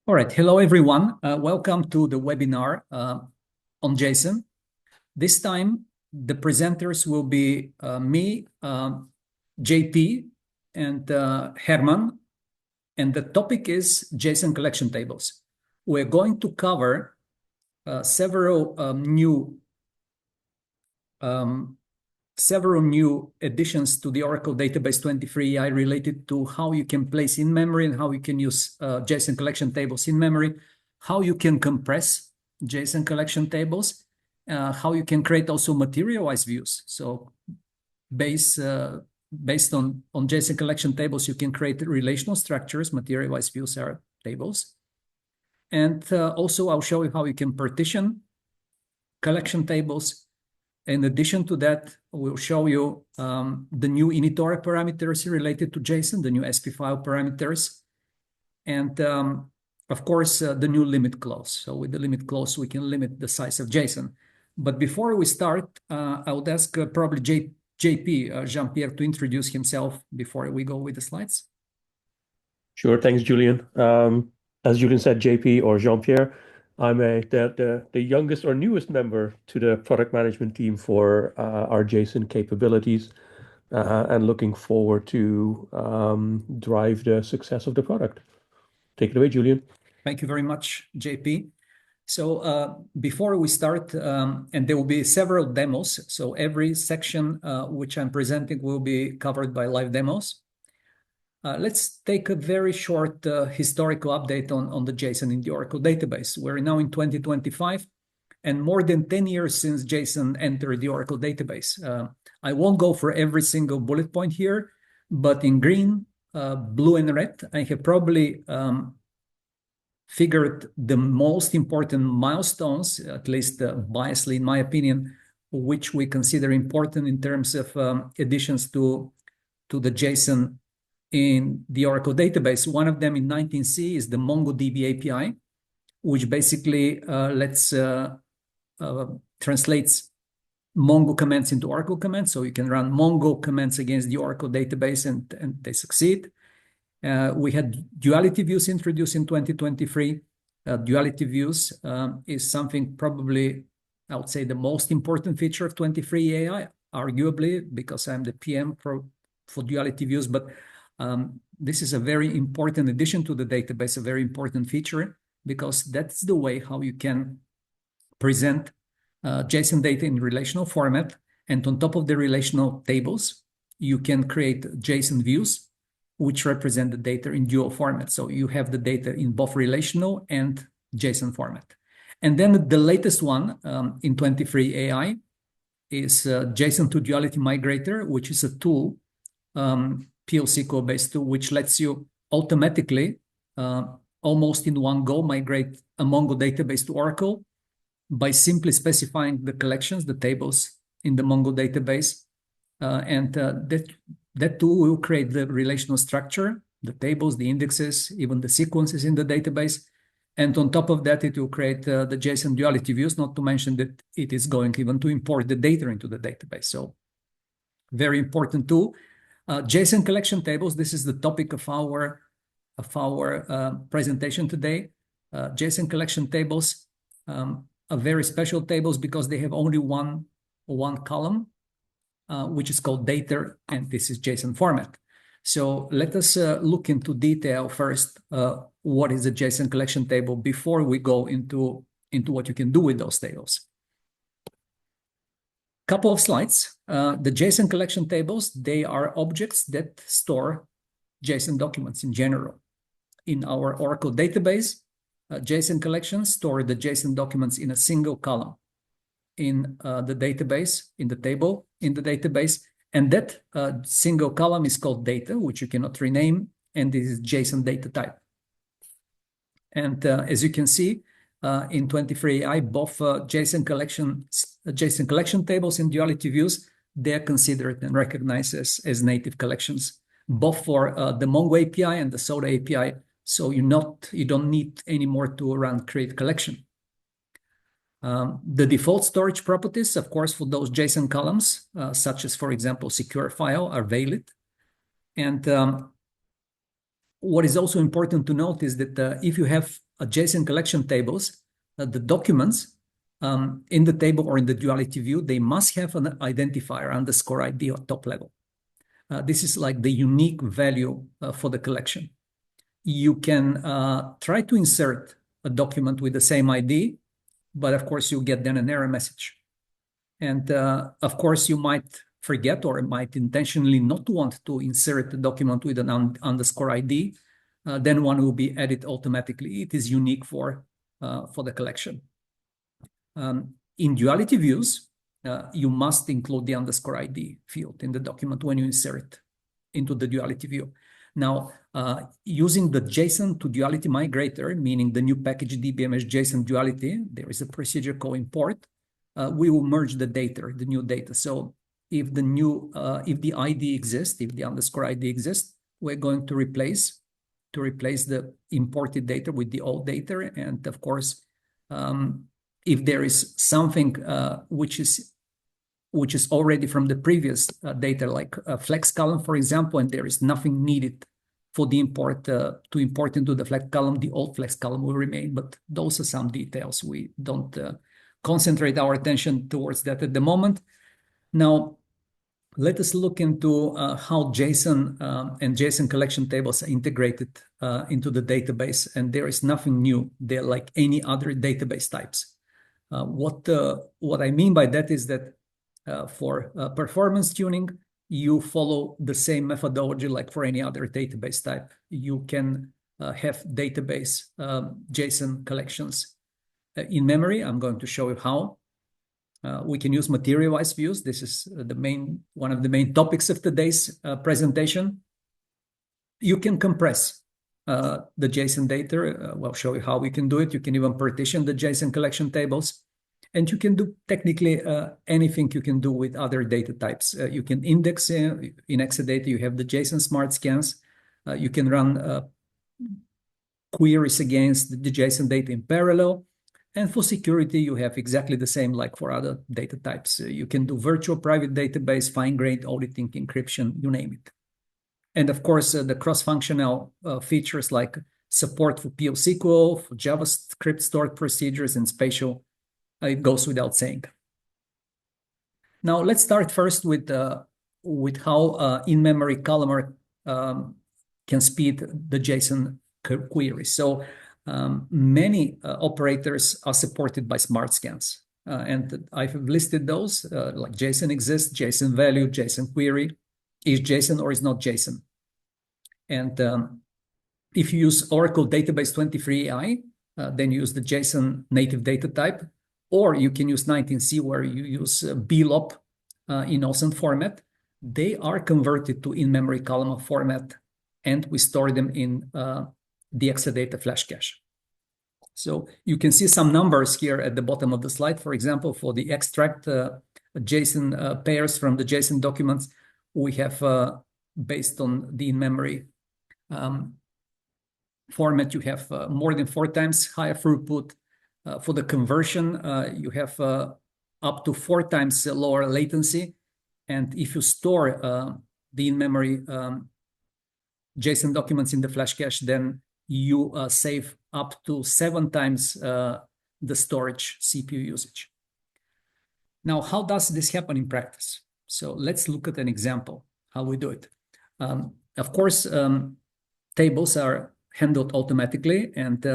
All right, hello everyone. Welcome to the webinar on JSON. This time, the presenters will be me, JP, and Herman, and the topic is JSON Collection Tables. We're going to cover several new additions to the Oracle Database 23 AI related to how you can place in memory and how you can use JSON collection tables in memory, how you can compress JSON collection tables, how you can create also materialized views. So based on JSON collection tables, you can create relational structures. Materialized views are tables. And also I'll show you how you can partition collection tables. In addition to that, we'll show you the new initOR parameters related to JSON, the new SP file parameters, and of course, the new limit clause. So with the limit clause, we can limit the size of JSON. But before we start, I would ask probably JP, Jean-Pierre, to introduce himself before we go with the slides. Sure, thanks, Julian. As Julian said, JP or Jean-Pierre, I'm the youngest or newest member to the product management team for our JSON capabilities, and looking forward to drive the success of the product. Take it away, Julian. Thank you very much, JP. So before we start, and there will be several demos, so every section which I'm presenting will be covered by live demos. Let's take a very short historical update on the JSON in the Oracle database. We're now in 2025 and more than 10 years since JSON entered the Oracle database. I won't go for every single bullet point here, but in green, blue, and red, I have probably figured the most important milestones, at least biasly in my opinion, which we consider important in terms of additions to the JSON in the Oracle database. One of them in 19C is the MongoDB API, which basically translates Mongo commands into Oracle commands. So you can run Mongo commands against the Oracle database and they succeed. We had duality views introduced in 2023. Duality views is something probably, I would say, the most important feature of 23 AI, arguably, because I'm the PM for duality views, but this is a very important addition to the database, a very important feature, because that's the way how you can present JSON data in relational format. And on top of the relational tables, you can create JSON views, which represent the data in dual format. So you have the data in both relational and JSON format. And then the latest one in 23 AI is JSON to Duality Migrator, which is a tool, PL/SQL based tool, which lets you automatically, almost in one go, migrate a Mongo database to Oracle by simply specifying the collections, the tables in the Mongo database. And that tool will create the relational structure, the tables, the indexes, even the sequences in the database. And on top of that, it will create the JSON duality views, not to mention that it is going even to import the data into the database. So very important tool. JSON collection tables, this is the topic of our presentation today. JSON collection tables are very special tables because they have only one column, which is called data, and this is JSON format. So let us look into detail first, what is a JSON collection table before we go into what you can do with those tables. Couple of slides. The JSON collection tables, they are objects that store JSON documents in general. In our Oracle database, JSON collections store the JSON documents in a single column in the database, in the table, in the database. And that single column is called data, which you cannot rename, and this is JSON data type. And as you can see, in 23 AI, both JSON collection tables and duality views, they're considered and recognized as native collections, both for the Mongo API and the Soda API. So you don't need anymore to run create collection. The default storage properties, of course, for those JSON columns, such as, for example, secure file, are valid. And what is also important to note is that if you have JSON collection tables, the documents in the table or in the duality view, they must have an identifier underscore ID at top level. This is like the unique value for the collection. You can try to insert a document with the same ID, but of course you get then an error message. And of course you might forget or might intentionally not want to insert the document with an underscore ID. Then one will be added automatically. It is unique for the collection. In duality views, you must include the underscore ID field in the document when you insert it into the duality view. Now, using the JSON to duality migrator, meaning the new package DBMS JSON duality, there is a procedure called import. We will merge the data, the new data. So if the ID exists, if the underscore ID exists, we're going to replace the imported data with the old data. And of course, if there is something which is already from the previous data, like a flex column, for example, and there is nothing needed for the import to import into the flex column, the old flex column will remain. But those are some details. We don't concentrate our attention towards that at the moment. Now, let us look into how JSON and JSON collection tables are integrated into the database. And there is nothing new. They're like any other database types. What I mean by that is that for performance tuning, you follow the same methodology like for any other database type. You can have database JSON collections in memory. I'm going to show you how. We can use materialized views. This is one of the main topics of today's presentation. You can compress the JSON data. We'll show you how we can do it. You can even partition the JSON collection tables. And you can do technically anything you can do with other data types. You can index in Exadata. You have the JSON smart scans. You can run queries against the JSON data in parallel. And for security, you have exactly the same like for other data types. You can do virtual private database, fine-grained auditing, encryption, you name it. And of course, the cross-functional features like support for PL/SQL, for JavaScript stored procedures, and spatial, it goes without saying. Now, let's start first with how in-memory columnar can speed the JSON query. So many operators are supported by smart scans. And I've listed those like JSON exists, JSON value, JSON query, is JSON or is not JSON. And if you use Oracle Database 23 AI, then use the JSON native data type, or you can use 19C where you use blop in OSINT format. They are converted to in-memory columnar format, and we store them in the Exadata flash cache. So you can see some numbers here at the bottom of the slide. For example, for the extract JSON pairs from the JSON documents, we have, based on the in-memory format, you have more than 4 times higher throughput. For the conversion, you have up to 4 times lower latency. And if you store the in-memory JSON documents in the flash cache, then you save up to 7 times the storage CPU usage. Now, how does this happen in practice? So let's look at an example, how we do it. Of course, tables are handled automatically and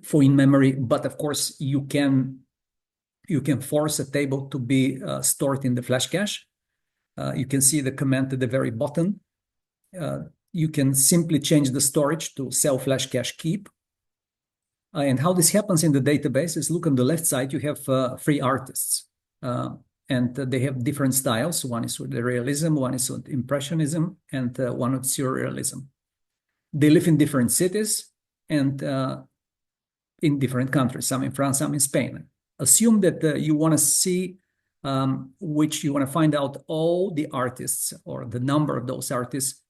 for in-memory, but of course, you can force a table to be stored in the flash cache. You can see the command at the very bottom. You can simply change the storage to cell flash cache keep. And how this happens in the database is, look on the left side, you have 3 artists. And they have different styles. One is with the realism, one is with impressionism, and one with surrealism. They live in different cities and in different countries, some in France, some in Spain. Assume that you want to see which you want to find out all the artists or the number of those artists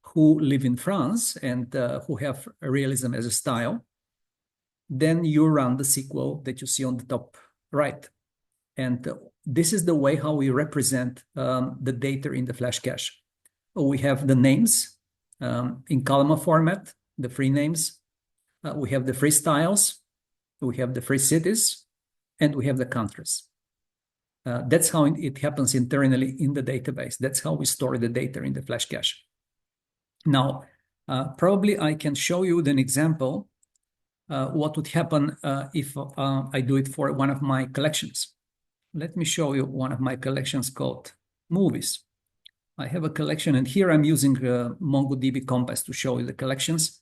who live in France and who have realism as a style. Then you run the SQL that you see on the top right. And this is the way how we represent the data in the flash cache. We have the names in columnar format, the free names. We have the free styles, we have the free cities, and we have the countries. That's how it happens internally in the database. That's how we store the data in the flash cache. Now, probably I can show you an example what would happen if I do it for one of my collections. Let me show you one of my collections called movies. I have a collection, and here I'm using MongoDB Compass to show you the collections.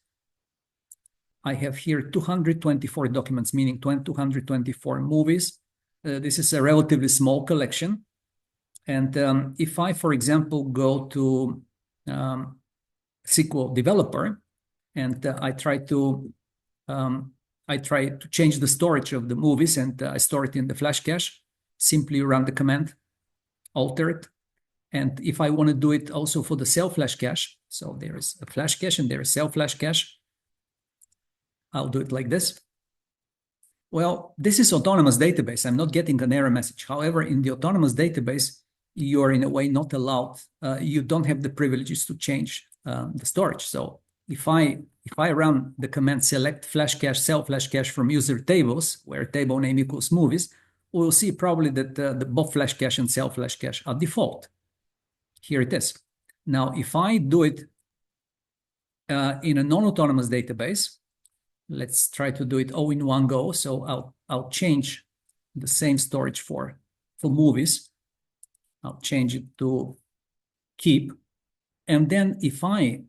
I have here 224 documents, meaning 224 movies. This is a relatively small collection. And if I, for example, go to SQL Developer and I try to change the storage of the movies, and I store it in the flash cache, simply run the command, alter it. And if I want to do it also for the cell flash cache, so there is a flash cache and there is cell flash cache, I'll do it like this. Well, this is autonomous database. I'm not getting an error message. However, in the autonomous database, you are in a way not allowed. You don't have the privileges to change the storage. So if I run the command select flash cache, cell flash cache from user tables, where table name equals movies, we'll see probably that the both flash cache and cell flash cache are default. Here it is. Now, if I do it in a non-autonomous database, let's try to do it all in one go. So I'll change the same storage for movies. I'll change it to keep. And then if I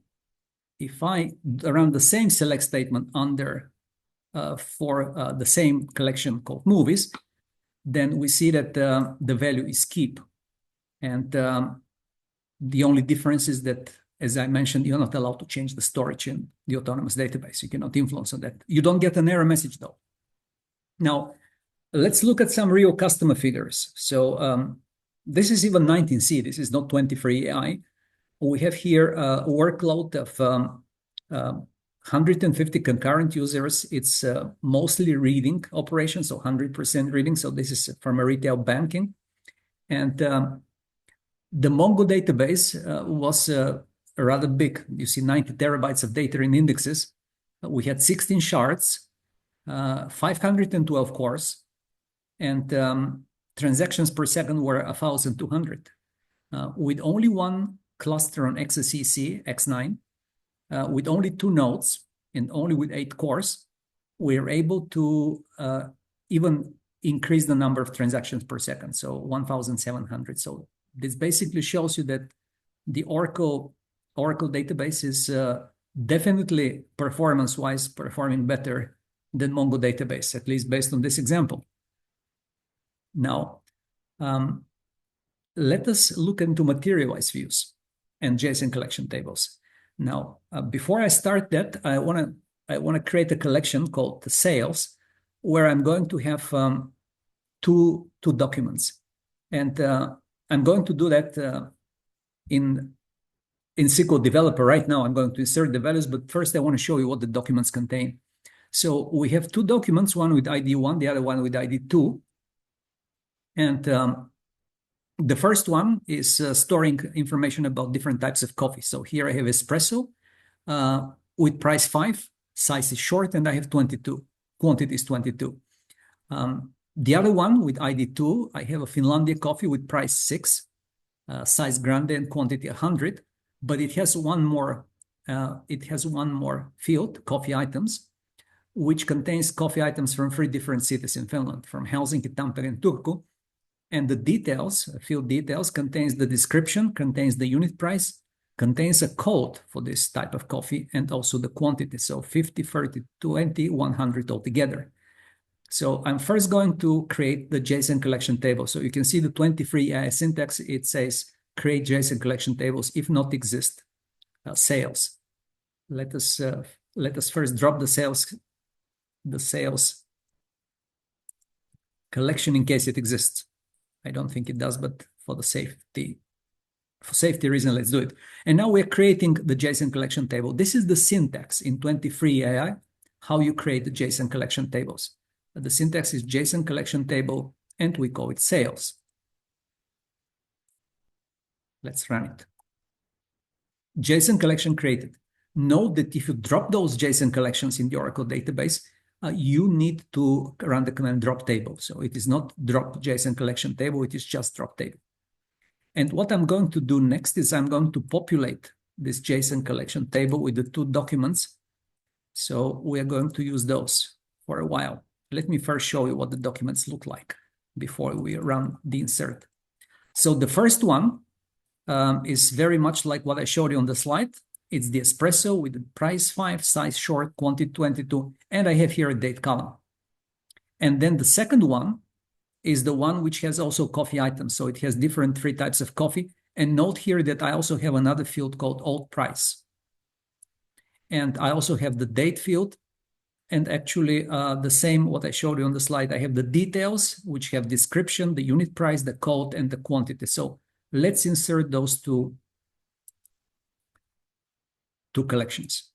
run the same select statement under for the same collection called movies, then we see that the value is keep. And the only difference is that, as I mentioned, you're not allowed to change the storage in the autonomous database. You cannot influence on that. You don't get an error message, though. Now, let's look at some real customer figures. So this is even 19C. This is not 23 AI. We have here a workload of 150 concurrent users. It's mostly reading operations, so 100% reading. So this is from a retail banking. And the Mongo database was rather big. You see 90 terabytes of data in indexes. We had 16 shards, 512 cores, and transactions per second were 1,200. With only one cluster on XSEC, X9, with only 2 nodes and only with 8 cores, we're able to even increase the number of transactions per second, so 1,700. So this basically shows you that the Oracle database is definitely performance-wise performing better than Mongo database, at least based on this example. Now, let us look into materialized views and JSON collection tables. Now, before I start that, I want to create a collection called the sales, where I'm going to have two documents, and I'm going to do that in SQL Developer right now. I'm going to insert the values, but first I want to show you what the documents contain. So we have 2 documents, one with ID 1, the other one with ID 2. And the first one is storing information about different types of coffee. So here I have espresso with price 5, size is short, and I have 22, quantity is 22. The other one with ID 2, I have a Finlandia coffee with price 6, size grande, and quantity 100. But it has one more field, coffee items, which contains coffee items from 3 different cities in Finland, from Helsinki, Tampere, and Turku. And the details, field details, contains the description, contains the unit price, contains a code for this type of coffee, and also the quantity. So 50, 30, 20, 100 altogether. So I'm first going to create the JSON collection table. So you can see the 23 AI syntax. It says create JSON collection tables if not exist sales. Let us first drop the sales collection in case it exists. I don't think it does, but for safety reason, let's do it. And now we're creating the JSON collection table. This is the syntax in 23 AI, how you create the JSON collection tables. The syntax is JSON collection table, and we call it sales. Let's run it. JSON collection created. Note that if you drop those JSON collections in the Oracle database, you need to run the command drop table. So it is not drop JSON collection table, it is just drop table. And what I'm going to do next is I'm going to populate this JSON collection table with the two documents. So we are going to use those for a while. Let me first show you what the documents look like before we run the insert. So the first one is very much like what I showed you on the slide. It's the espresso with the price 5, size short, quantity 22, and I have here a date column. And then the second one is the one which has also coffee items. So it has different 3 types of coffee. And note here that I also have another field called old price. And I also have the date field. And actually the same what I showed you on the slide, I have the details, which have description, the unit price, the code, and the quantity. So let's insert those two collections.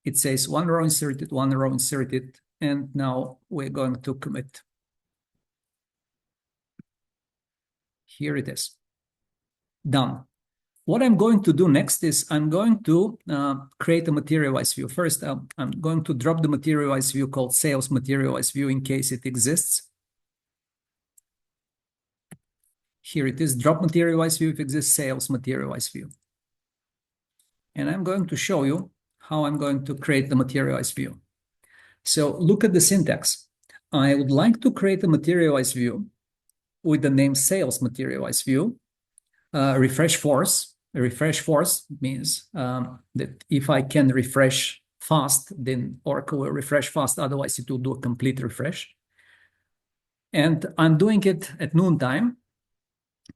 It says 1 row inserted, 1 row inserted, and now we're going to commit. Here it is. Done. What I'm going to do next is I'm going to create a materialized view. First, I'm going to drop the materialized view called sales materialized view in case it exists. Here it is, drop materialized view if exists, sales materialized view. And I'm going to show you how I'm going to create the materialized view. So look at the syntax. I would like to create a materialized view with the name sales materialized view. Refresh force. Refresh force means that if I can refresh fast, then Oracle will refresh fast. Otherwise, it will do a complete refresh. And I'm doing it at noontime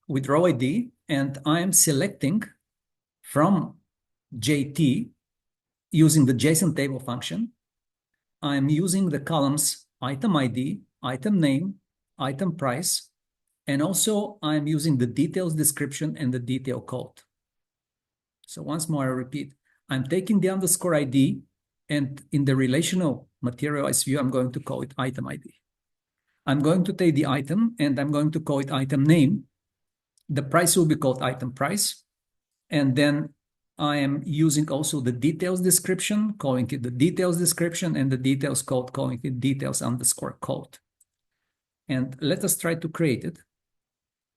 with row ID, and I'm selecting from JT using the JSON table function. I'm using the columns item ID, item name, item price, and also I'm using the details description and the detail code. So once more, I repeat, I'm taking the underscore ID, and in the relational materialized view, I'm going to call it item ID. I'm going to take the item and I'm going to call it item name. The price will be called item price. And then I am using also the details description, calling it the details description, and the details code, calling it details underscore code. And let us try to create it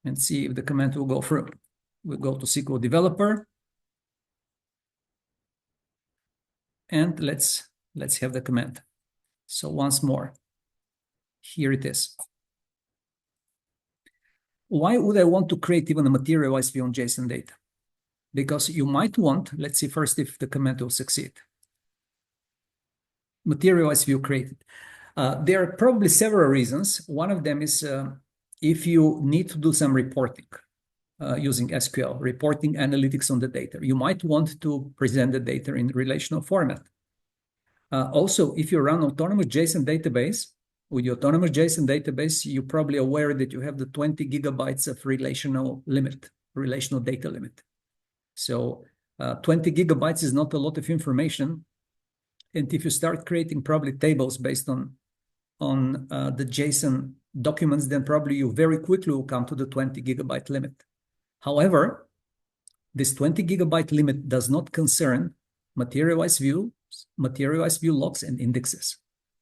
and see if the command will go through. We'll go to SQL Developer. And let's have the command. So once more, here it is. Why would I want to create even a materialized view on JSON data? Because you might want, let's see first if the command will succeed. Materialized view created. There are probably several reasons. One of them is if you need to do some reporting using SQL, reporting analytics on the data. You might want to present the data in relational format. Also, if you run autonomous JSON database, with your autonomous JSON database, you're probably aware that you have the 20 gigabytes of relational data limit. So 20 gigabytes is not a lot of information. And if you start creating probably tables based on the JSON documents, then probably you very quickly will come to the 20 gigabyte limit. However, this 20 gigabyte limit does not concern materialized view logs, and indexes.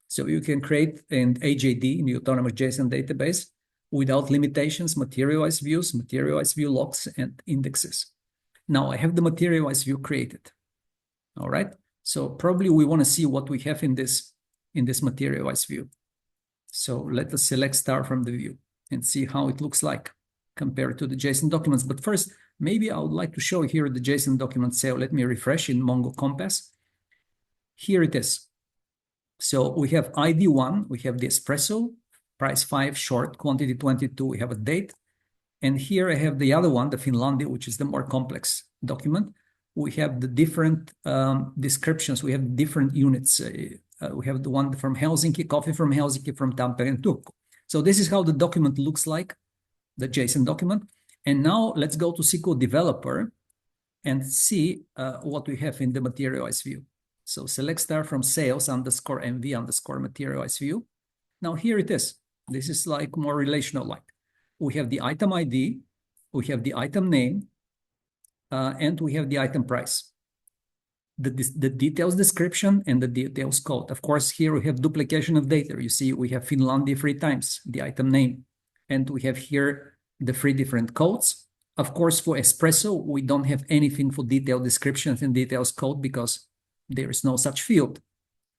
So you can create an AJD in the autonomous JSON database without limitations, materialized views, materialized view logs, and indexes. Now I have the materialized view created. All right. So probably we want to see what we have in this materialized view. So let us select star from the view and see how it looks like compared to the JSON documents. But first, maybe I would like to show here the JSON document. So let me refresh in Mongo Compass. Here it is. So we have ID 1, we have the espresso, price 5, short, quantity 22, we have a date. And here I have the other one, the Finlandia, which is the more complex document. We have the different descriptions. We have different units. We have the one from Helsinki, coffee from Helsinki, from Tampere and Turku. So this is how the document looks like, the JSON document. And now let's go to SQL Developer and see what we have in the materialized view. So select star from sales underscore MV underscore materialized view. Now here it is. This is like more relational like. We have the item ID, we have the item name, and we have the item price. the details description and the details code. Of course, here we have duplication of data. You see, we have Finlandia 3 times the item name, and we have here the 3 different codes. Of course, for Espresso, we don't have anything for detailed descriptions and details code because there is no such field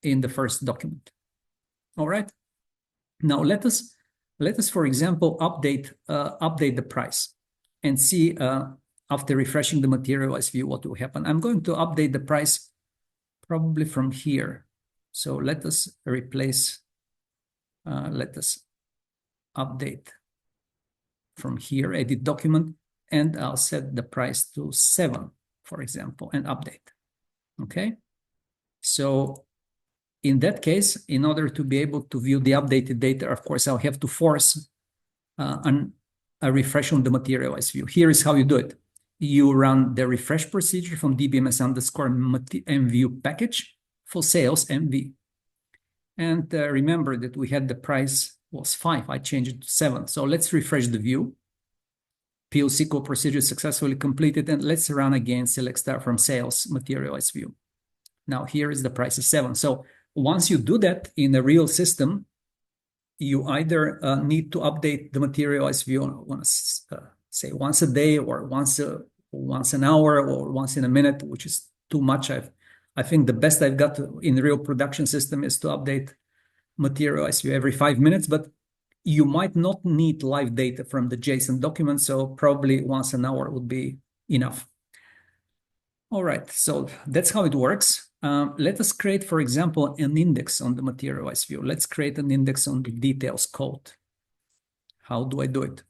in the first document. All right. Now let us, for example, update the price and see after refreshing the materialized view what will happen. I'm going to update the price probably from here. So let us replace. Let us update from here. Edit document, and I'll set the price to 7, for example, and update. Okay. So in that case, in order to be able to view the updated data, of course, I'll have to force a refresh on the materialized view. Here is how you do it. You run the refresh procedure from dbms_mview package for sales MV. And remember that we had the price was 5. I changed it to 7. So let's refresh the view. PL/SQL procedure successfully completed. And let's run again, select star from sales materialized view. Now here is the price of 7. So once you do that in a real system, you either need to update the materialized view say once a day or once an hour or once in a minute, which is too much. I think the best I've got in the real production system is to update materialized view every 5 minutes, but you might not need live data from the JSON document, so probably once an hour would be enough. All right, so that's how it works. Let us create, for example, an index on the materialized view. Let's create an index on the details code. How do I do it?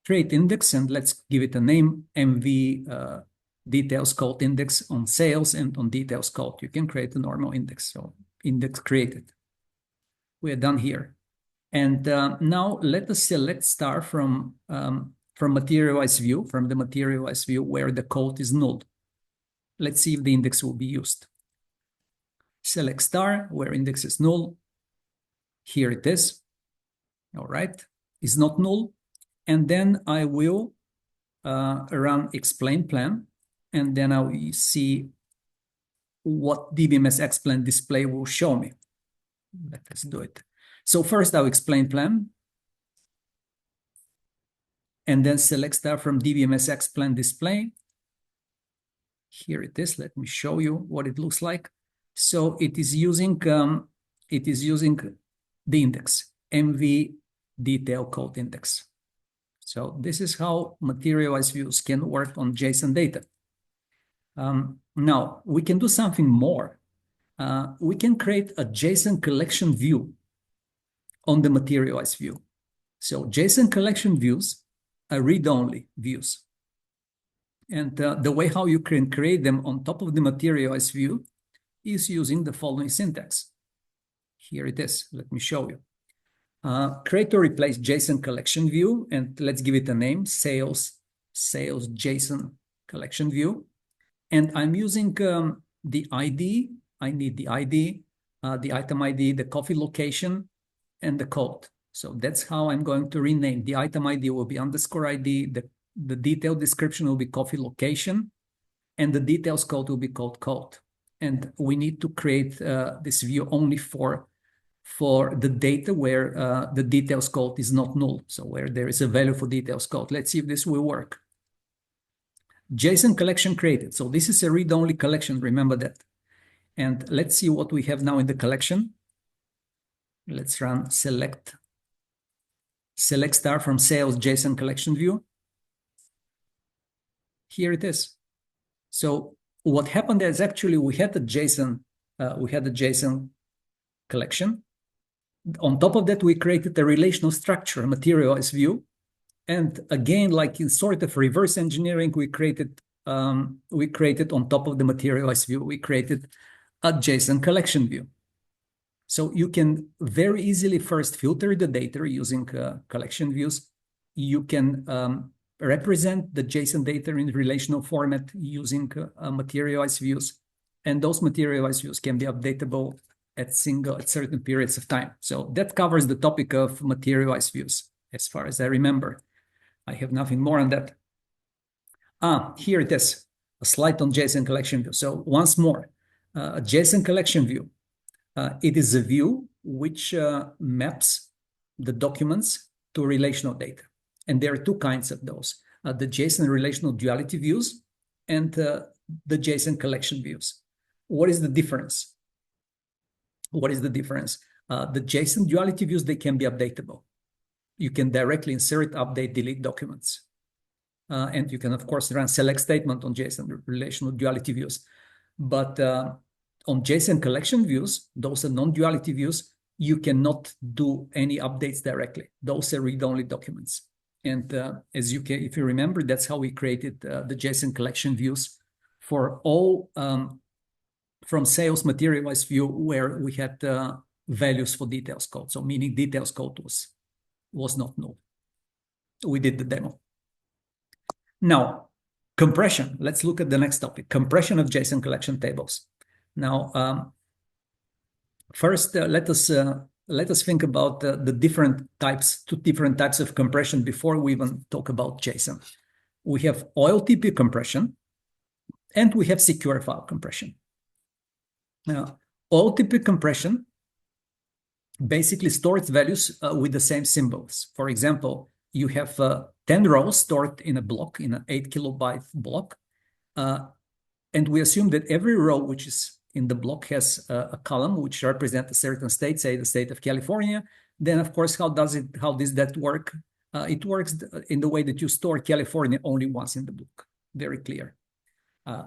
Create index, and let's give it a name, MV details code index on sales and on details code. You can create a normal index, so index created. We are done here. And now let us select star from materialized view, from the materialized view where the code is null. Let's see if the index will be used. Select star where index is null. Here it is. All right, it's not null. And then I will run explain plan, and then I will see what dbms explain display will show me. Let us do it. So first I'll explain plan, and then select star from dbms explain display. Here it is. Let me show you what it looks like. So it is using the index MV detail code index. So this is how materialized views can work on JSON data. Now we can do something more. We can create a JSON collection view on the materialized view. So JSON collection views are read-only views. And the way how you can create them on top of the materialized view is using the following syntax. Here it is. Let me show you. Create or replace JSON collection view, and let's give it a name, sales JSON collection view. And I'm using the ID. I need the ID, the item ID, the coffee location, and the code. So that's how I'm going to rename. The item ID will be _ID, the detailed description will be coffee location, and the details code will be code. And we need to create this view only for the data where the details code is not null. So where there is a value for details code. Let's see if this will work. JSON collection created. So this is a read-only collection, remember that. And let's see what we have now in the collection. Let's run select star from sales JSON collection view. Here it is. So what happened is actually we had the JSON collection. On top of that, we created a relational structure, materialized view. And again, like in sort of reverse engineering, we created on top of the materialized view, we created a JSON collection view. So you can very easily first filter the data using collection views. You can represent the JSON data in relational format using materialized views. And those materialized views can be updatable at certain periods of time. So that covers the topic of materialized views, as far as I remember. I have nothing more on that. Here it is. slide on JSON collection view. So once more, a JSON collection view, it is a view which maps the documents to relational data. And there are two kinds of those, the JSON relational duality views and the JSON collection views. What is the difference? What is the difference? The JSON duality views, they can be updatable. You can directly insert, update, delete documents. And you can, of course, run select statement on JSON relational duality views. But on JSON collection views, those are non-duality views, you cannot do any updates directly. Those are read-only documents. And as you can, if you remember, that's how we created the JSON collection views for all from sales materialized view, where we had values for details code. So meaning details code was not null. We did the demo. Now, compression. Let's look at the next topic, compression of JSON collection tables. Now, first, let us think about the different types, two different types of compression before we even talk about JSON. We have OLTP compression, and we have secure file compression. Now, OLTP compression basically stores values with the same symbols. For example, you have 10 rows stored in a block, in an 8 kilobyte block. And we assume that every row which is in the block has a column which represents a certain state, say the state of California. Then, of course, how does that work? It works in the way that you store California only once in the block. Very clear.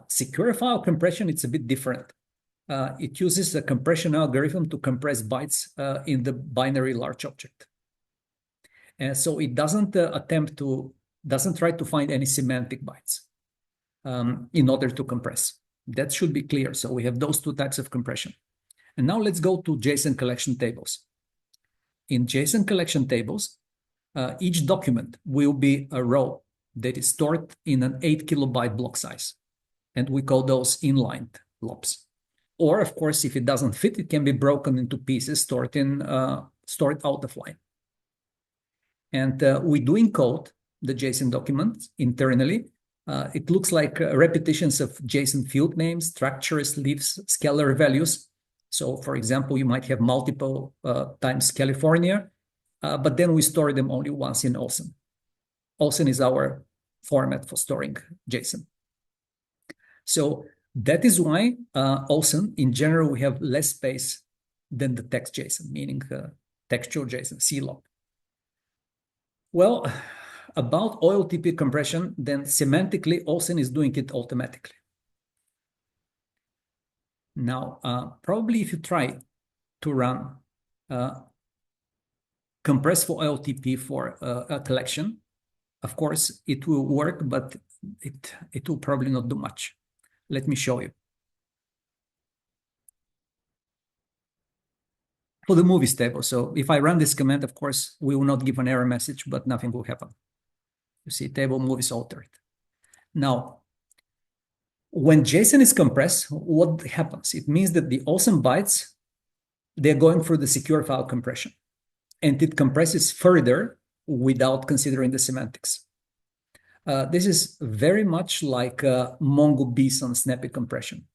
Secure file compression, it's a bit different. It uses a compression algorithm to compress bytes in the binary large object. And so it doesn't try to find any semantic bytes in order to compress. That should be clear. So we have those two types of compression. And now let's go to JSON collection tables. In JSON collection tables, each document will be a row that is stored in an 8 kilobyte block size. And we call those inline blobs. Or, of course, if it doesn't fit, it can be broken into pieces stored out of line. And we do encode the JSON document internally. It looks like repetitions of JSON field names, structures, leaves, scalar values. So, for example, you might have multiple times California, but then we store them only once in OSN. OSN is our format for storing JSON. So that is why OSN, in general, we have less space than the text JSON, meaning textual JSON, CLOP. Well, about OLTP compression, then semantically, OSN is doing it automatically. Now, probably if you try to run compress for OLTP for a collection, of course, it will work, but it will probably not do much. Let me show you. For the movies table, so if I run this command, of course, we will not give an error message, but nothing will happen. You see, table movies altered. Now, when JSON is compressed, what happens? It means that the OSN bytes, they're going through the secure file compression, and it compresses further without considering the semantics. This is very much like Mongo Bison snappy compression.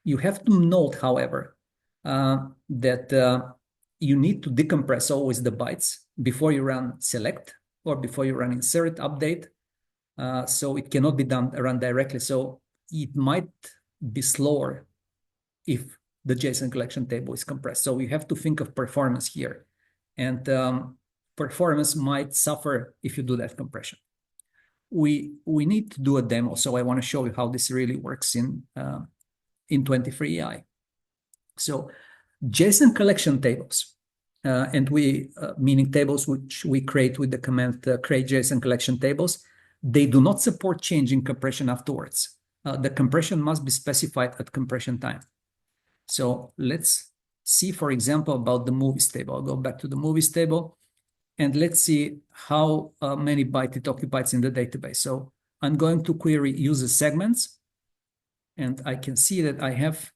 You have to note, however, that you need to decompress always the bytes before you run select or before you run insert, update. So it cannot be run directly. So it might be slower if the JSON collection table is compressed. So you have to think of performance here. And performance might suffer if you do that compression. We need to do a demo. So I want to show you how this really works in 23AI. So JSON collection tables, and meaning tables which we create with the command create JSON collection tables, they do not support changing compression afterwards. The compression must be specified at compression time. So let's see, for example, about the movies table. I'll go back to the movies table, and let's see how many bytes it occupies in the database. So I'm going to query user segments, and I can see that I have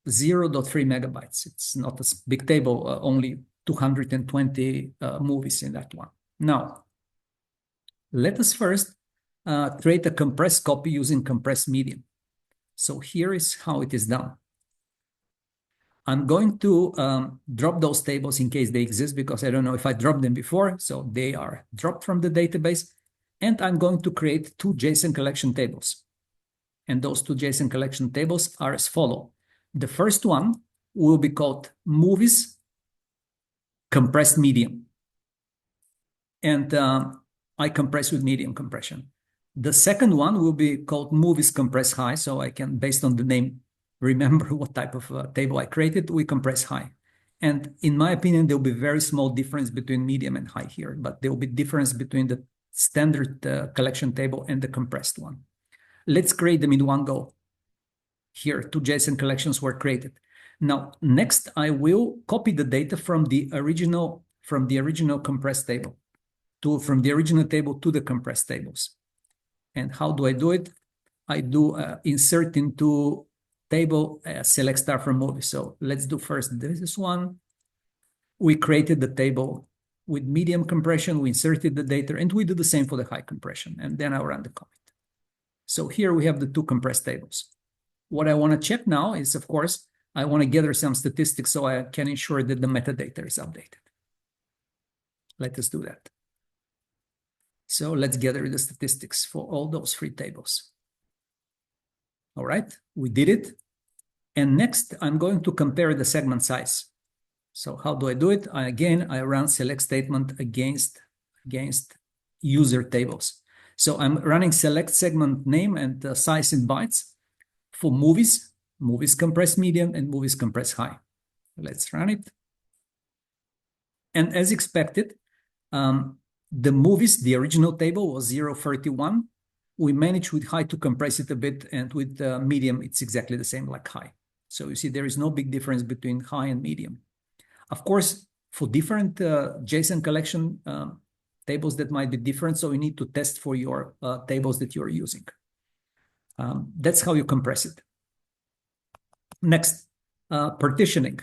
0.3 megabytes. It's not a big table, only 220 movies in that one. Now, let us first create a compressed copy using compressed medium. So here is how it is done. I'm going to drop those tables in case they exist, because I don't know if I dropped them before. So they are dropped from the database. And I'm going to create two JSON collection tables. And those two JSON collection tables are as follow. The first one will be called movies compressed medium. And I compress with medium compression. The second one will be called movies compressed high. So I can, based on the name, remember what type of table I created. We compress high. And in my opinion, there will be very small difference between medium and high here, but there will be difference between the standard collection table and the compressed one. Let's create them in one go. Here, two JSON collections were created. Now, next, I will copy the data from the original compressed table from the original table to the compressed tables. And how do I do it? I do insert into table select star from movie. So let's do first this one. We created the table with medium compression. We inserted the data, and we do the same for the high compression. And then I'll run the commit. So here we have the two compressed tables. What I want to check now is, of course, I want to gather some statistics so I can ensure that the metadata is updated. Let us do that. So let's gather the statistics for all those three tables. All right, we did it. And next, I'm going to compare the segment size. So how do I do it? I run select statement against user tables. So I'm running select segment name and size in bytes for movies compressed medium, and movies compressed high. Let's run it. And as expected, the movies, the original table was 0.31. We managed with high to compress it a bit, and with medium, it's exactly the same like high. So you see, there is no big difference between high and medium. Of course, for different JSON collection tables, that might be different. So you need to test for your tables that you're using. That's how you compress it. Next, partitioning.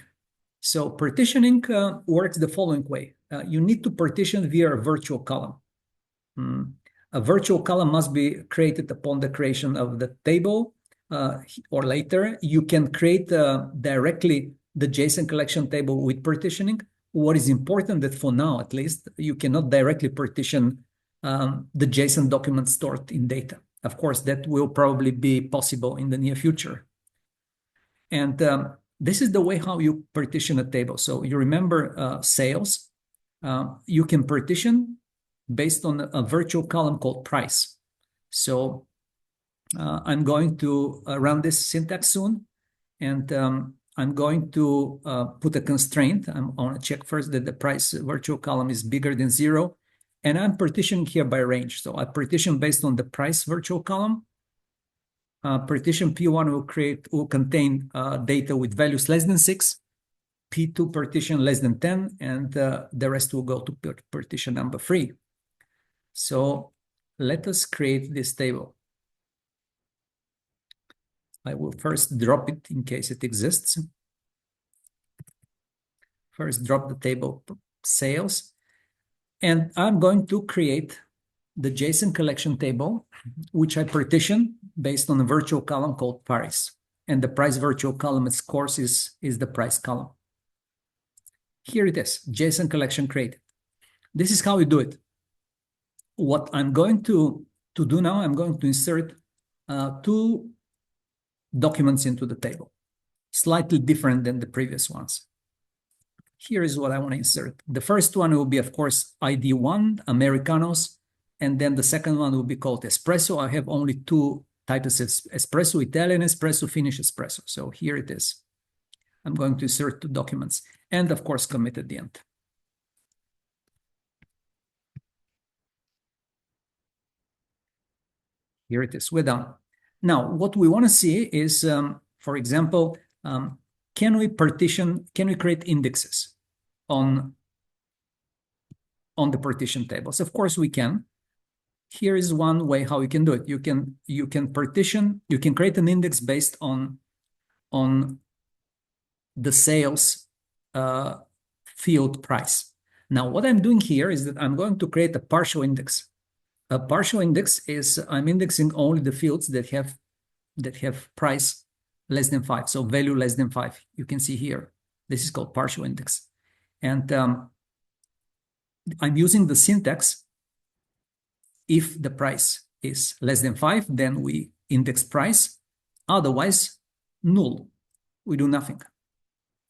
So partitioning works the following way. You need to partition via a virtual column. A virtual column must be created upon the creation of the table or later. You can create directly the JSON collection table with partitioning. What is important that for now, at least, you cannot directly partition the JSON document stored in data. Of course, that will probably be possible in the near future. And this is the way how you partition a table. So you remember sales. You can partition based on a virtual column called price. So I'm going to run this syntax soon. And I'm going to put a constraint. I want to check first that the price virtual column is bigger than 0. And I'm partitioning here by range. So I partition based on the price virtual column. Partition P1 will contain data with values less than 6. P2 partition less than 10, and the rest will go to partition number 3. So let us create this table. I will first drop it in case it exists. First drop the table sales, and I'm going to create the JSON collection table, which I partition based on a virtual column called price. And the price virtual column, of course, is the price column. Here it is, JSON collection created. This is how we do it. What I'm going to do now, I'm going to insert two documents into the table, slightly different than the previous ones. Here is what I want to insert. The first one will be, of course, ID1, Americanos, and then the second one will be called Espresso. I have only two types of Espresso, Italian Espresso, Finnish Espresso. So here it is. I'm going to insert two documents, and of course, commit at the end. Here it is, we're done. Now, what we want to see is, for example, can we create indexes on the partition tables? Of course we can. Here is one way how you can do it. You can create an index based on the sales field price. Now, what I'm doing here is that I'm going to create a partial index A partial index is I'm indexing only the fields that have price less than 5, so value less than 5. You can see here. This is called partial index. And I'm using the syntax. If the price is less than 5, then we index price. Otherwise, null. We do nothing.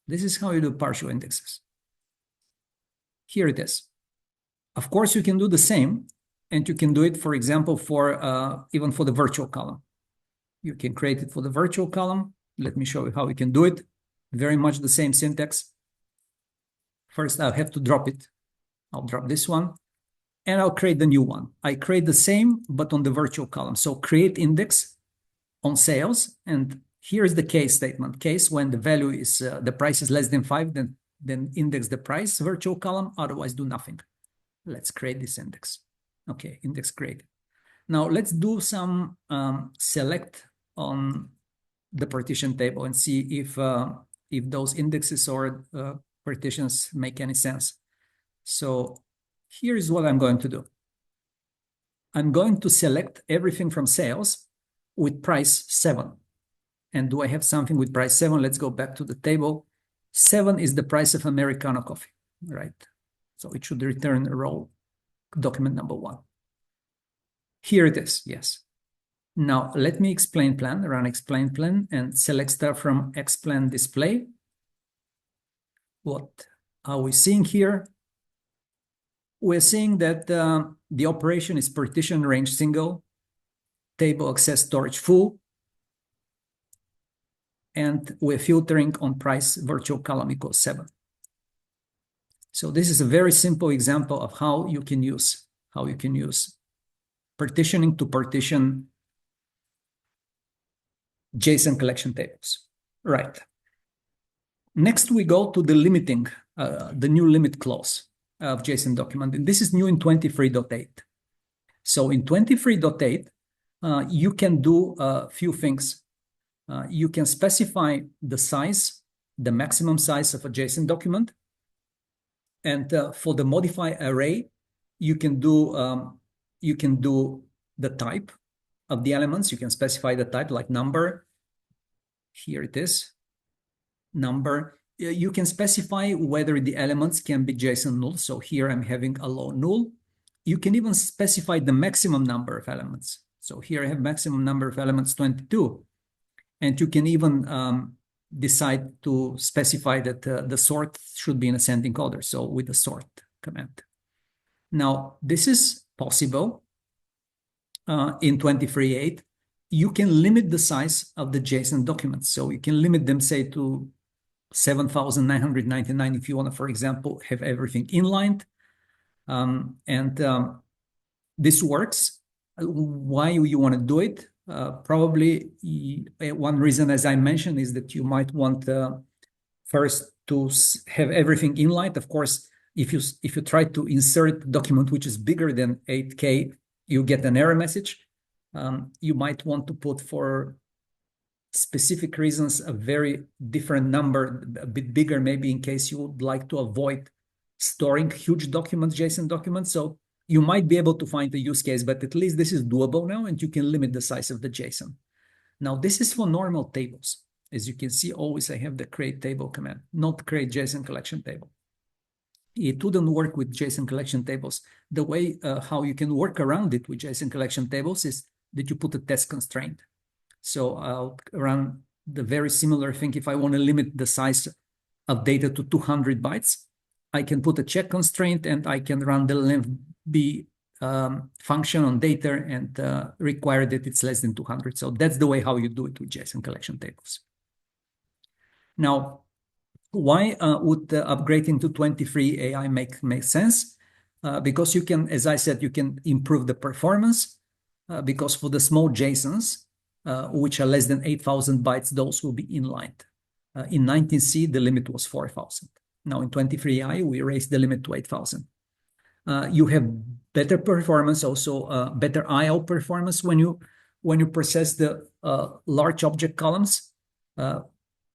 This is how you do partial indexes. Here it is. Of course, you can do the same, and you can do it, for example, for even for the virtual column. You can create it for the virtual column. Let me show you how we can do it. Very much the same syntax. First, I'll have to drop it. I'll drop this one, and I'll create the new one. I create the same, but on the virtual column. So create index on sales, and here's the case statement. Case when the value is, the price is less than 5, then index the price virtual column, otherwise do nothing. Let's create this index. Okay, index created. Now let's do some select on the partition table and see if those indexes or partitions make any sense. So here is what I'm going to do. I'm going to select everything from sales with price 7. And do I have something with price 7? Let's go back to the table. 7 is the price of Americano coffee, right? So it should return a row, document number 1. Here it is, yes. Now let me explain plan, run explain plan, and select star from xplan display. What are we seeing here? We're seeing that the operation is partition range single, table access storage full, and we're filtering on price virtual column equals 7. So this is a very simple example of how you can use partitioning to partition JSON collection tables. Right. Next, we go to the limiting, the new limit clause of JSON document. And this is new in 23.8. So in 23.8, you can do a few things. You can specify the size, the maximum size of a JSON document. And for the modify array, you can do the type of the elements. You can specify the type like number. Here it is, number. You can specify whether the elements can be JSON null. So here I'm having a low null. You can even specify the maximum number of elements. So here I have maximum number of elements 22. And you can even decide to specify that the sort should be in ascending order. So with the sort command. Now, this is possible in 23.8. You can limit the size of the JSON documents. So you can limit them, say, to 7,999 if you want to, for example, have everything inlined. This works. Why you want to do it? Probably one reason, as I mentioned, is that you might want first to have everything inlined. Of course, if you try to insert a document which is bigger than 8K, you get an error message. You might want to put, for specific reasons, a very different number, a bit bigger, maybe in case you would like to avoid storing huge documents, JSON documents. So you might be able to find a use case, but at least this is doable now, and you can limit the size of the JSON. Now, this is for normal tables. As you can see, always I have the create table command, not create JSON collection table. It wouldn't work with JSON collection tables. The way how you can work around it with JSON collection tables is that you put a test constraint. So I'll run the very similar thing. If I want to limit the size of data to 200 bytes, I can put a check constraint, and I can run the length B function on data and require that it's less than 200. So that's the way how you do it with JSON collection tables. Now, why would upgrading to 23 AI make sense? Because you can, as I said, you can improve the performance. Because for the small JSONs, which are less than 8,000 bytes, those will be inlined. In 19C, the limit was 4,000. Now in 23i, we raised the limit to 8,000. You have better performance, also better IO performance when you process the large object columns,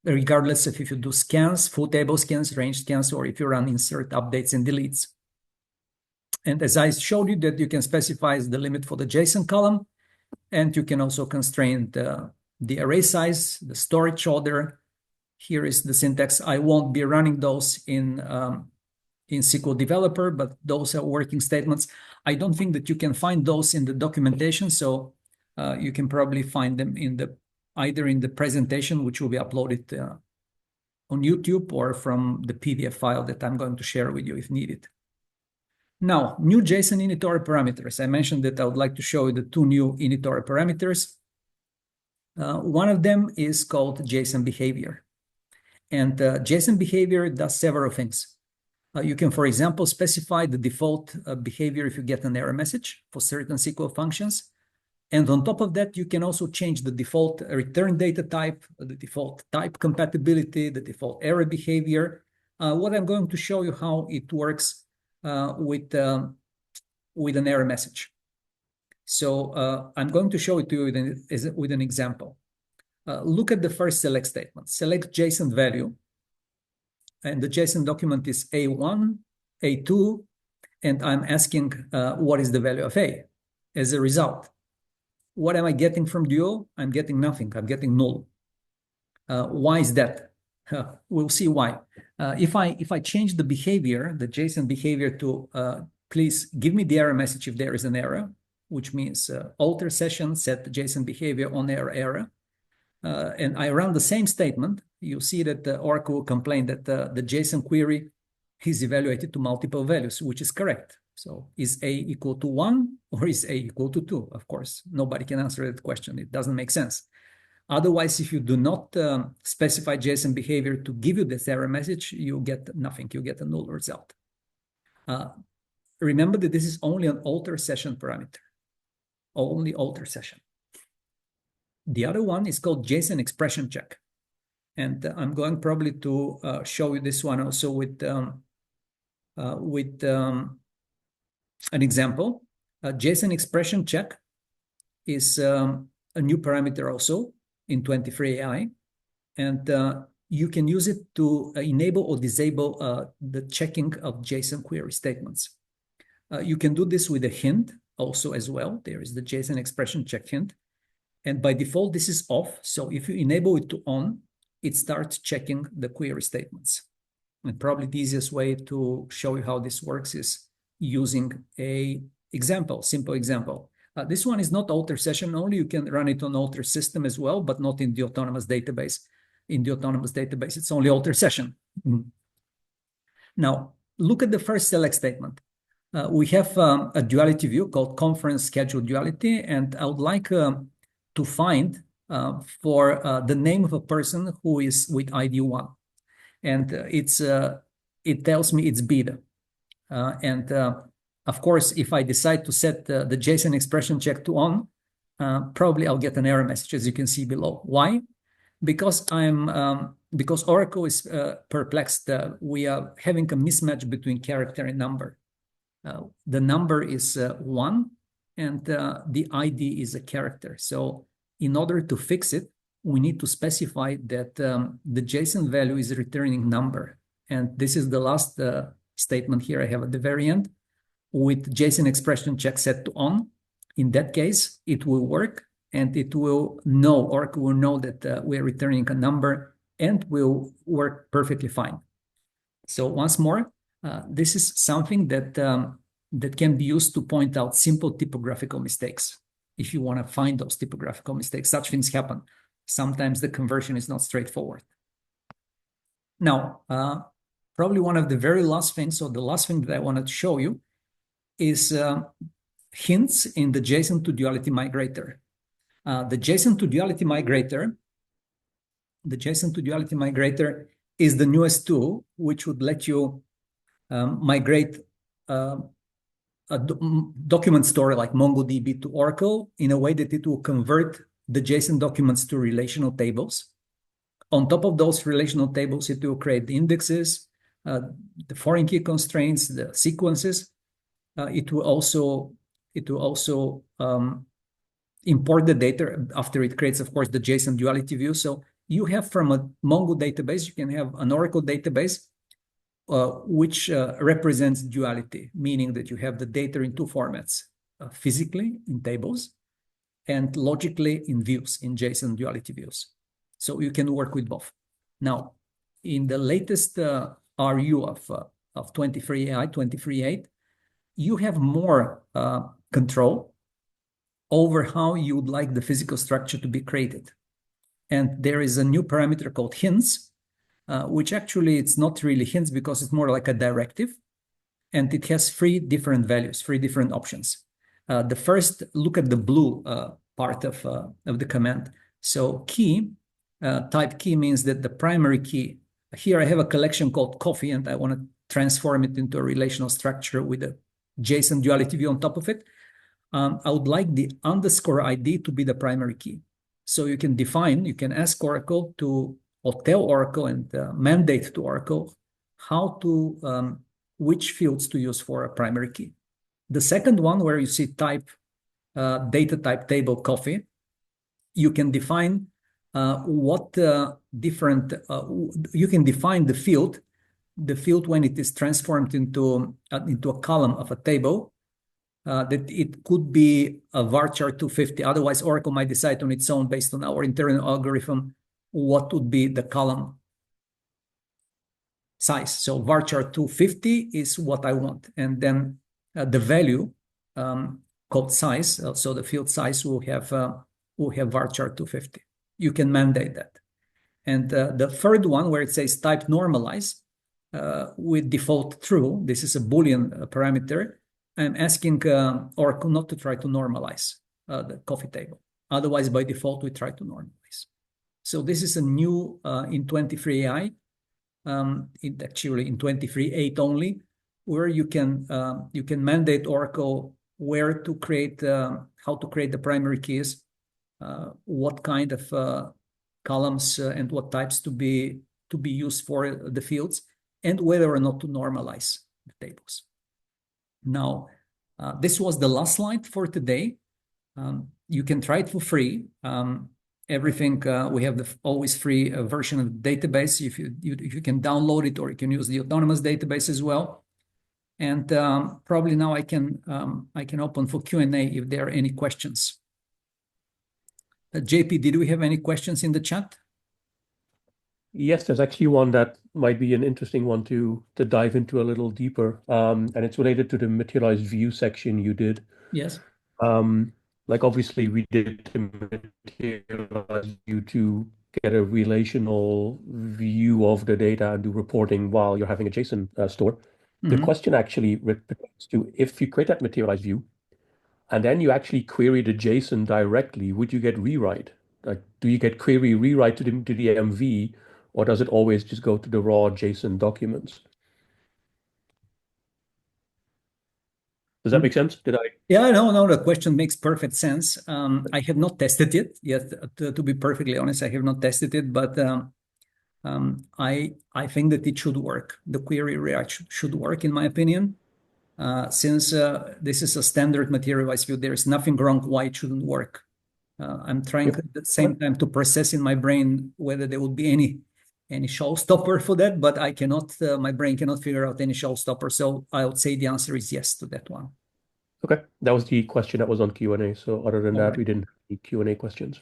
regardless of if you do scans, full table scans, range scans, or if you run insert, updates, and deletes. And as I showed you that you can specify the limit for the JSON column, and you can also constrain the array size, the storage order. Here is the syntax. I won't be running those in SQL Developer, but those are working statements. I don't think that you can find those in the documentation, so you can probably find them either in the presentation, which will be uploaded on YouTube, or from the PDF file that I'm going to share with you if needed. Now, new JSON initory parameters. I mentioned that I would like to show you the two new initory parameters. One of them is called JSON behavior. And JSON behavior does several things. You can, for example, specify the default behavior if you get an error message for certain SQL functions. And on top of that, you can also change the default return data type, the default type compatibility, the default error behavior. What I'm going to show you how it works with an error message. So I'm going to show it to you with an example. Look at the first select statement. Select JSON value. And the JSON document is A1, A2, and I'm asking what is the value of A. As a result, what am I getting from Duo? I'm getting nothing. I'm getting null. Why is that? We'll see why. If I change the behavior, the JSON behavior to please give me the error message if there is an error, which means alter session, set the JSON behavior on error, and I run the same statement, you see that Oracle will complain that the JSON query is evaluated to multiple values, which is correct. So is A equal to 1 or is A equal to 2? Of course, nobody can answer that question. It doesn't make sense. Otherwise, if you do not specify JSON behavior to give you this error message, you get nothing. You get a null result. Remember that this is only an alter session parameter. Only alter session. The other one is called JSON expression check. And I'm going probably to show you this one also with an example. JSON expression check is a new parameter also in 23 AI. And you can use it to enable or disable the checking of JSON query statements. You can do this with a hint also as well. There is the JSON expression check hint. And by default, this is off. So if you enable it to on, it starts checking the query statements. And probably the easiest way to show you how this works is using a example, simple example. This one is not alter session only. You can run it on alter system as well, but not in the autonomous database. In the autonomous database, it's only alter session. Now, look at the first select statement. We have a duality view called conference schedule duality, and I would like to find for the name of a person who is with ID 1. And it tells me it's bid. Of course, if I decide to set the JSON expression check to on, probably I'll get an error message, as you can see below. Why? Because because Oracle is perplexed. We are having a mismatch between character and number. The number is 1, and the ID is a character. So in order to fix it, we need to specify that the JSON value is returning number. And this is the last statement here I have at the very end. With JSON expression check set to on, in that case, it will work, and it will know, Oracle will know that we're returning a number, and will work perfectly fine. So once more, this is something that that can be used to point out simple typographical mistakes. If you want to find those typographical mistakes, such things happen. Sometimes the conversion is not straightforward. Now, probably one of the very last things, or the last thing that I wanted to show you, is hints in the JSON to duality migrator. The JSON to duality migrator is the newest tool, which would let you migrate a document store like MongoDB to Oracle in a way that it will convert the JSON documents to relational tables. On top of those relational tables, it will create the indexes, the foreign key constraints, the sequences. It will also import the data after it creates, of course, the JSON duality view. So you have from a Mongo database, you can have an Oracle database, which represents duality, meaning that you have the data in two formats, physically in tables and logically in views, in JSON duality views. So you can work with both. Now, in the latest RU of 23AI, 23.8, you have more control over how you would like the physical structure to be created. And there is a new parameter called hints, which actually it's not really hints because it's more like a directive. And it has three different values, three different options. The first, look at the blue part of the command. So key, type key means that the primary key, here I have a collection called coffee and I want to transform it into a relational structure with a JSON duality view on top of it. I would like the underscore ID to be the primary key. So you can define, you can ask Oracle to, or tell Oracle and mandate to Oracle how to, which fields to use for a primary key. The second one, where you see type, data type table coffee, you can define what different, you can define the field when it is transformed into a column of a table, that it could be a varchar 250. Otherwise, Oracle might decide on its own based on our internal algorithm what would be the column size. So varchar 250 is what I want. And then the value called size, so the field size will have varchar 250. You can mandate that. And the third one, where it says type normalize with default true, this is a Boolean parameter. I'm asking Oracle not to try to normalize the coffee table. Otherwise, by default, we try to normalize. So this is a new in 23AI, actually in 23.8 only, where you can mandate Oracle where to create, how to create the primary keys, what kind of columns and what types to be used for the fields, and whether or not to normalize the tables. Now, this was the last slide for today. You can try it for free. Everything, we have the always free version of the database. If you can download it, or you can use the autonomous database as well. And probably now I can open for Q&A if there are any questions. JP, did we have any questions in the chat? Yes, there's actually one that might be an interesting one to dive into a little deeper. And it's related to the materialized view section you did. Yes. Like obviously we did the materialized view to get a relational view of the data and do reporting while you're having a JSON store. The question actually pertains to, if you create that materialized view and then you actually query the JSON directly, would you get rewrite? Like, do you get query rewrite to the MV, or does it always just go to the raw JSON documents? Does that make sense? Did I? Yeah, no, the question makes perfect sense. I have not tested it yet, to be perfectly honest. I have not tested it, but I think that it should work. The query rewrite should work, in my opinion. Since this is a standard materialized view, there is nothing wrong why it shouldn't work. I'm trying at the same time to process in my brain whether there would be any showstopper for that, but I cannot, my brain cannot figure out any showstopper. So I would say the answer is yes to that one. Okay, that was the question that was on Q&A. So other than that, we didn't have any Q&A questions.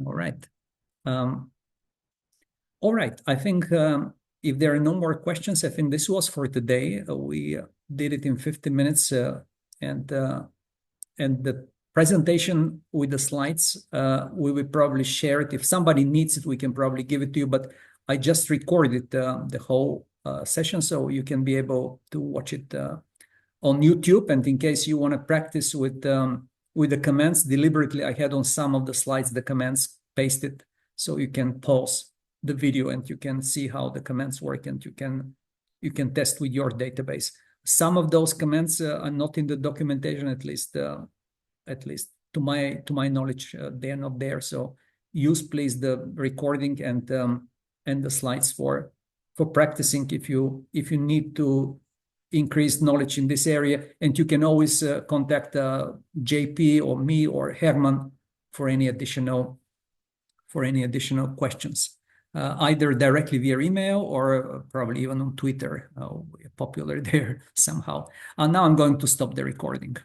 All right. All right. I think if there are no more questions, I think this was for today. We did it in 50 minutes, and the presentation with the slides, we will probably share it. If somebody needs it, we can probably give it to you. But I just recorded the whole session, so you can be able to watch it on YouTube. And in case you want to practice with the commands, deliberately I had on some of the slides the commands pasted, so you can pause the video and you can see how the commands work, and you can test with your database. Some of those commands are not in the documentation, at least to my knowledge, they are not there. So use please the recording and the slides for practicing if you need to increase knowledge in this area. And you can always contact JP or me or Herman for any additional questions. either directly via email or probably even on Twitter, popular there somehow. Now I'm going to stop the recording.